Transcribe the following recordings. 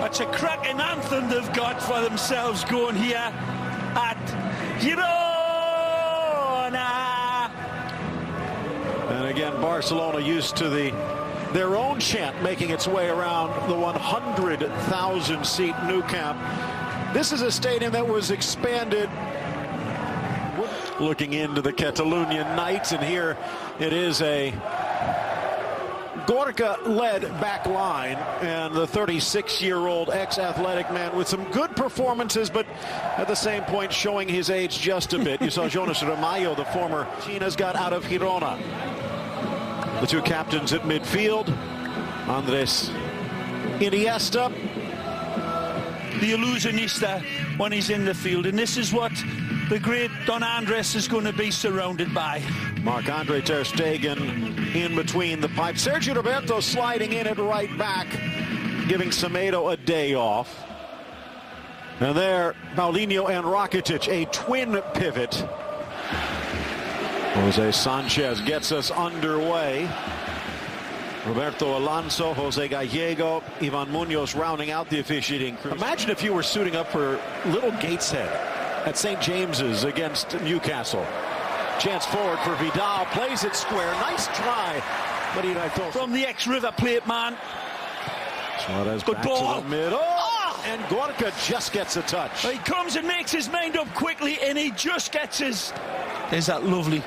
That's a cracking anthem they've got for themselves going here at Girona. And again, Barcelona used to their own chant making its way around the 100,000 seat Nou Camp. This is a stadium that was expanded. Looking into the Catalonian Knights, and here it is a Gorka-led back line, and the 36-year-old ex-athletic man with some good performances, but at the same point showing his age just a bit. You saw Jonas Ramallo, the former China's got out of Girona. The two captains at midfield, Andres Iniesta. The illusionista when he's in the field, and this is what the great Don Andres is going to be surrounded by. Marc-Andre ter Stegen in between the pipes. Sergio Roberto sliding in at right back, giving Semedo a day off. And there, Paulinho and Rakitic, a twin pivot. Jose Sanchez gets us underway. Roberto Alonso, Jose Gallego, Ivan Munoz rounding out the officiating crew. Imagine if you were suiting up for Little Gateshead at St. James's against Newcastle. Chance forward for Vidal, plays it square. Nice try. But from the ex-River Plate man. Suarez good back ball. to the middle. Oh! And Gorka just gets a touch. He comes and makes his mind up quickly, and he just gets his... There's that lovely,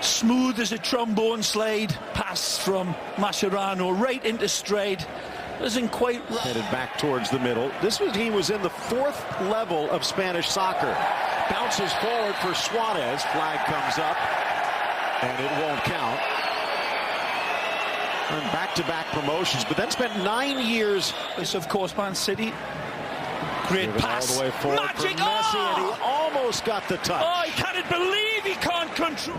smooth as a trombone slide pass from Mascherano right into stride. Doesn't quite... Headed back towards the middle. He was in the fourth level of Spanish soccer. Bounces forward for Suarez. Flag comes up, and it won't count. And back-to-back promotions, but then spent 9 years. This, of course, Man City. Great pass. All the way forward Magic. For Messi, and he almost got the touch. Oh, he can't believe he can't control.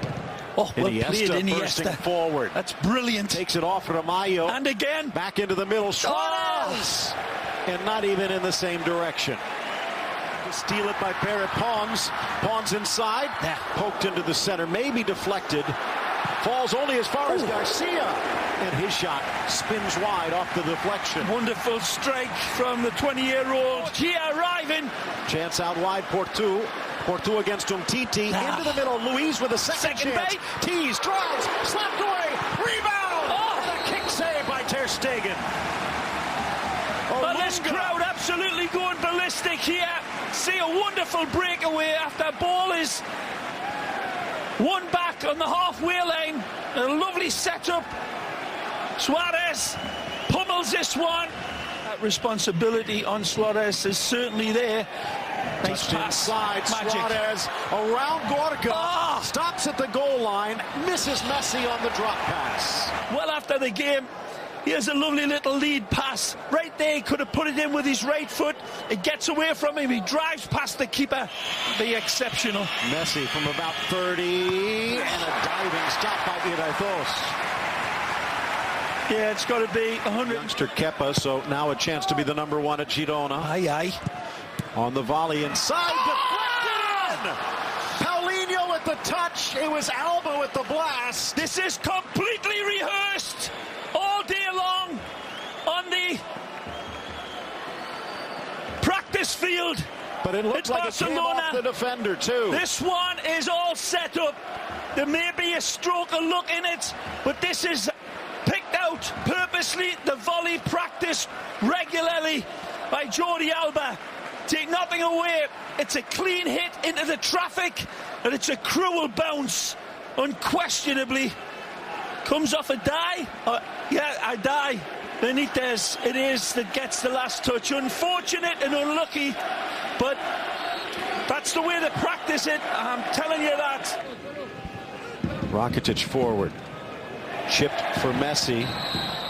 Oh, well played, Iniesta forward. That's brilliant. Takes it off Ramallo. And again. Back into the middle. Suarez! Oh. And not even in the same direction. To steal it by Pere Pons. Pons inside. Yeah. Poked into the center. Maybe deflected. Falls only as far as Garcia. And his shot spins wide off the deflection. Wonderful strike from the 20-year-old. Here arriving. Chance out wide, Porto against Umtiti. Into the middle, Luis with a second chance. Tees, drives, slapped away, rebound! Oh. And a kick save by ter Stegen. Well, this crowd absolutely going ballistic here. See a wonderful breakaway after ball is one back on the halfway line. A lovely setup. Suarez pummels this one. That responsibility on Suarez is certainly there. Nice pass. Inside, Suarez around Gorka. Oh. Stops at the goal line. Misses Messi on the drop pass. Well, after the game, here's a lovely little lead pass. Right there, he could have put it in with his right foot. It gets away from him. He drives past the keeper. Be exceptional. Messi from about 30. And a diving stop by Iraitos. Yeah, it's got to be 100. Youngster Kepa, so now a chance to be the number one at Girona. Aye, aye. On the volley inside, deflected! Paulinho with the touch. It was Alba with the blast. This is completely rehearsed all day long on the practice field. But it looks like Barcelona. It came off the defender, too. This one is all set up. There may be a stroke of luck in it, but this is picked out purposely. The volley practiced regularly by Jordi Alba. Take nothing away. It's a clean hit into the traffic, and it's a cruel bounce. Unquestionably. Comes off a die. Yeah, a die. Benitez, it is, that gets the last touch. Unfortunate and unlucky, but that's the way they practice it. I'm telling you that. Rakitic forward. Chipped for Messi,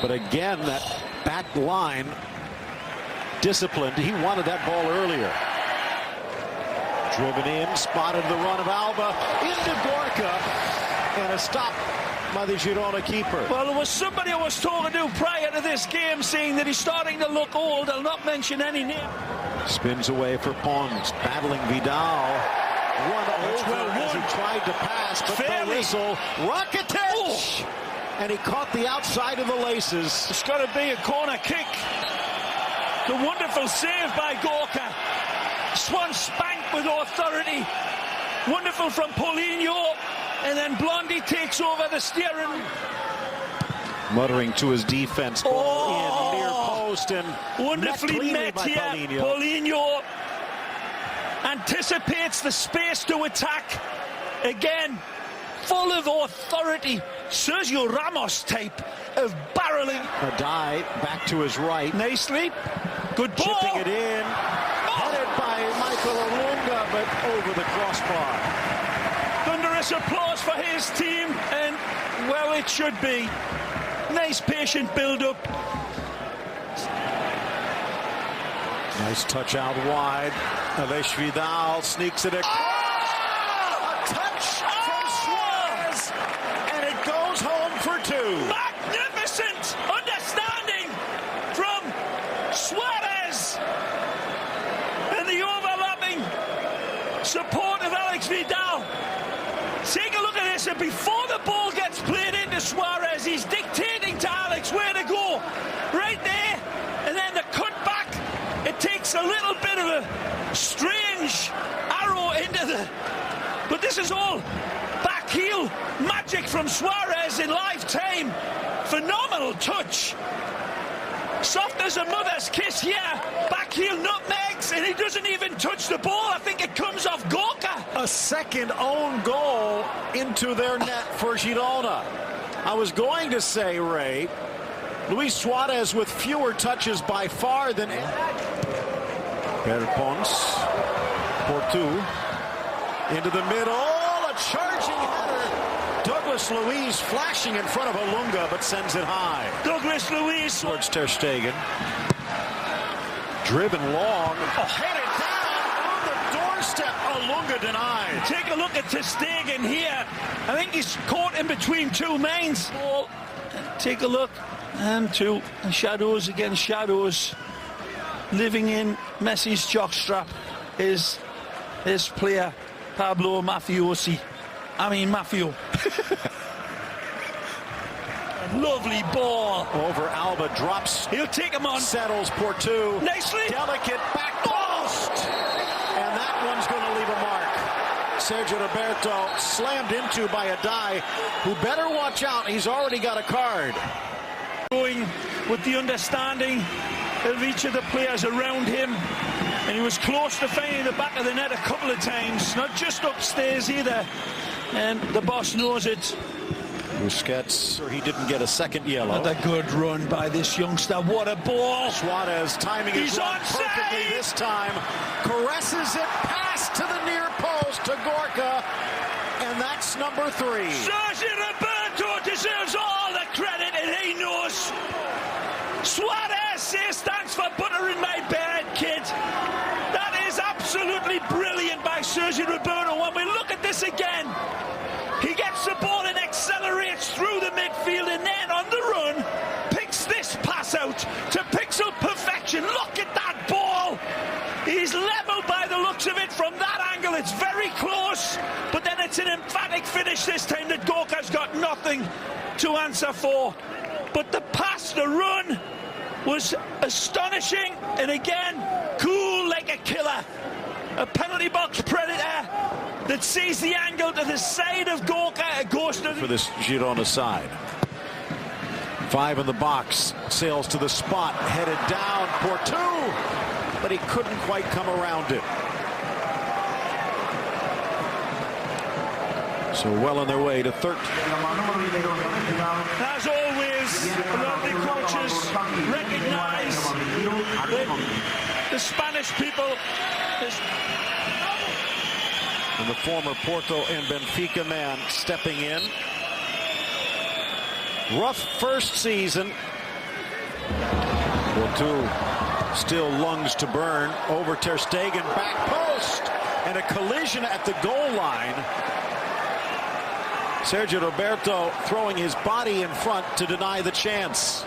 but again, that back line disciplined. He wanted that ball earlier. Driven in, spotted the run of Alba into Gorka, and a stop by the Girona keeper. Well, there was somebody I was talking to prior to this game saying that he's starting to look old. I'll not mention any name. Spins away for Pons, battling Vidal. Run over as he tried to pass, but the whistle. Rakitic! and he caught the outside of the laces. It's got to be a corner kick. The wonderful save by Gorka. Swan spanked with authority. Wonderful from Paulinho. And then Blondie takes over the steering. Muttering to his defense. Ball in near post and wonderfully met here. Paulinho anticipates the space to attack. Again, full of authority. Sergio Ramos type of barreling. A dive back to his right. Nicely. Good ball. Chipping it in. Headed by Michael Olunga, but over the crossbar. Thunderous applause for his team, and well, it should be. Nice patient build-up. Nice touch out wide. Aleix Vidal sneaks it across. A touch from Suarez, and it goes home for two. Magnificent understanding from Suarez, and the overlapping support of Alex Vidal. Take a look at this, and before the ball gets played into Suarez, he's dictating to Alex where to go. Right there, and then the cut back. It takes a little bit of a strange arrow into the... But this is all back heel magic from Suarez in lifetime. Phenomenal touch. Soft as a mother's kiss here. Back heel nutmegs, and he doesn't even touch the ball. I think it comes off Gorka. A second own goal into their net for Girona. I was going to say, Ray, Luis Suarez with fewer touches by far than... Perpons, Portu, into the middle, a charging header. Douglas Luiz flashing in front of Olunga, but sends it high. Douglas Luiz towards Ter Stegen. Driven long, headed down on the doorstep. Olunga denied. Take a look at Ter Stegen here. I think he's caught in between two men. Take a look, and two shadows against shadows. Living in Messi's jockstrap is his player, Pablo Mafiosi. Mafio. Lovely ball. Over Alba, drops. He'll take him on. Settles Portu. Nicely. Delicate back post. And that one's going to leave a mark. Sergio Roberto slammed into by a die who better watch out. He's already got a card. Going with the understanding of each of the players around him, and he was close to finding the back of the net a couple of times, not just upstairs either, and the boss knows it. Busquets, or he didn't get a second yellow. What a good run by this youngster. What a ball. Suarez timing his run perfectly this time. Caresses it past to the near post to Gorka, and that's number 3. Sergio Roberto deserves all the credit, and he knows. Suarez says thanks for buttering my bed, kid. That is absolutely brilliant by Sergio Roberto. When we look at this again, he gets the ball and accelerates through the midfield, and then on the run picks this pass out to pixel perfection. Look at that ball. He's level by the looks of it from that angle. It's very close, but then it's an emphatic finish this time that Gorka's got nothing to answer for. But the pass, the run was astonishing, and again, cool like a killer. A penalty box predator that sees the angle to the side of Gorka. Goes to for this Girona side. 5 in the box, sails to the spot, headed down, Portu, but he couldn't quite come around it. So well on their way to 13. As always, the coaches recognize the Spanish people. And the former Porto and Benfica man stepping in. Rough first season. Porto still lungs to burn. Over Ter Stegen, back post, and a collision at the goal line. Sergio Roberto throwing his body in front to deny the chance.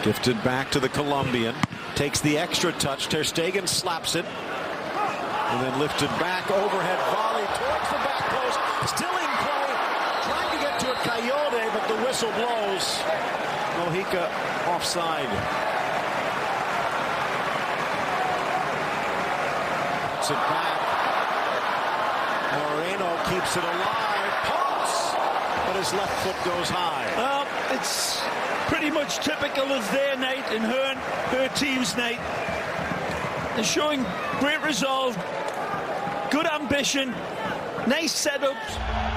Gifted back to the Colombian. Takes the extra touch. Ter Stegen slaps it. And then lifted back. Overhead volley towards the back post. Still in play. Trying to get to it. Coyote, but the whistle blows. Mojica offside. Puts it back. Moreno keeps it alive. Pumps, but his left foot goes high. Well, it's pretty much typical of their night and her team's night. They're showing great resolve, good ambition, nice setups.